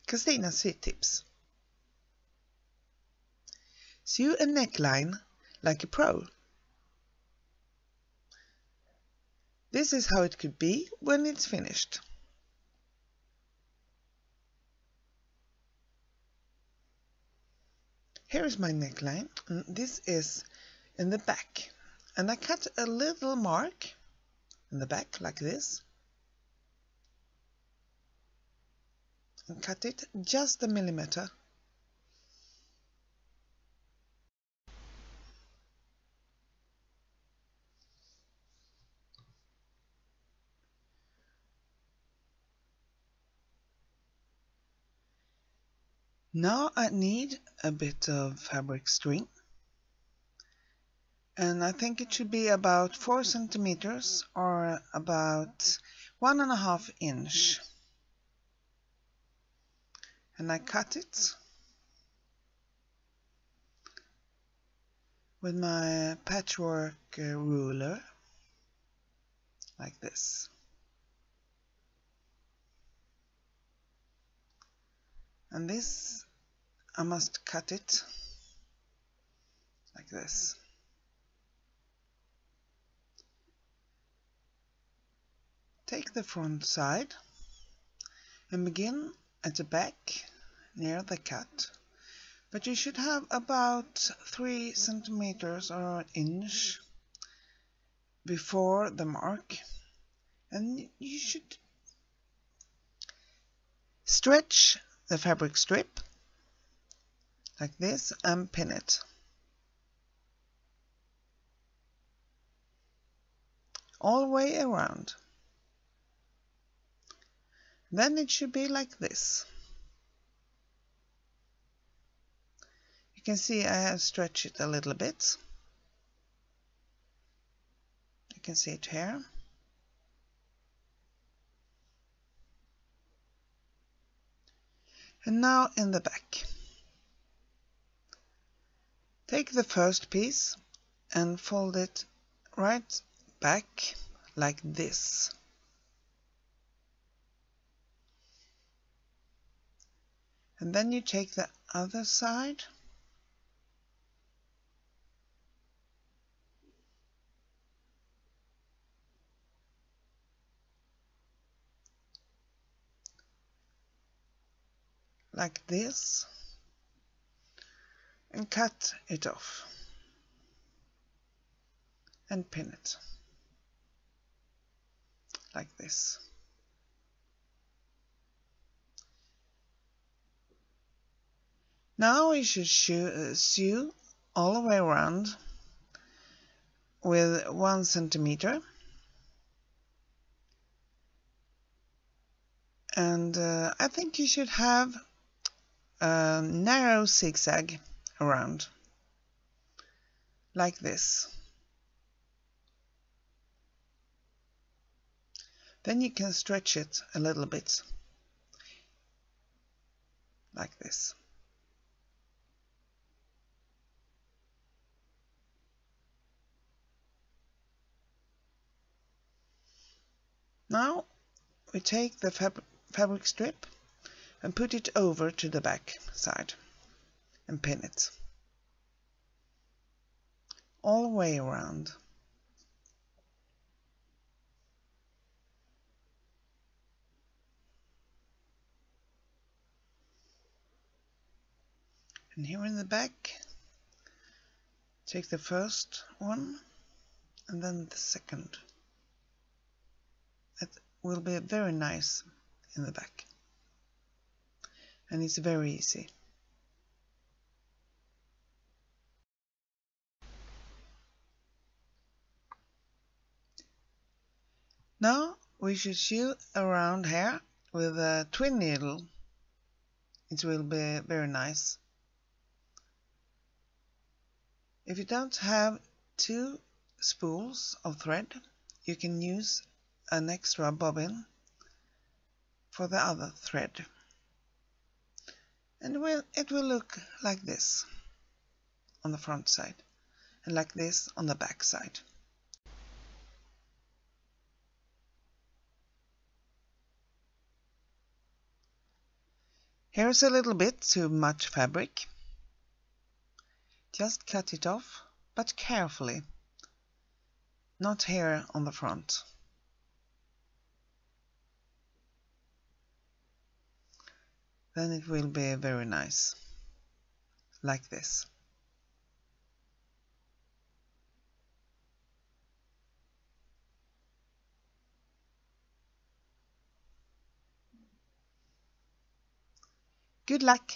Christina's sytips. Sew a neckline like a pro. This is how it could be when it's finished. Here is my neckline. This is in the back, and I cut a little mark in the back like this and cut it just a millimeter. Now I need a bit of fabric string, and I think it should be about 4 centimeters or about 1.5 inch. And I cut it with my patchwork ruler like this. And this, I must cut it like this. Take the front side and begin at the back near the cut, but you should have about 3 centimeters or an inch before the mark, and you should stretch the fabric strip like this and pin it. All the way around. Then it should be like this. You can see I have stretched it a little bit. You can see it here. And now in the back. Take the first piece and fold it right back like this. And then you take the other side like this and cut it off and pin it like this. Now we should sew all the way around with 1 centimeter, and I think you should have a narrow zigzag around like this. Then you can stretch it a little bit like this. Now we take the fabric strip and put it over to the back side and pin it all the way around. And here in the back, take the first one and then the second. That will be very nice in the back, and it's very easy. Now we should sew around here with a twin needle. It will be very nice. If you don't have 2 spools of thread, you can use an extra bobbin for the other thread, and it will look like this on the front side and like this on the back side. Here's a little bit too much fabric. Just cut it off, but carefully. Not here on the front. Then it will be very nice. Like this. Good luck!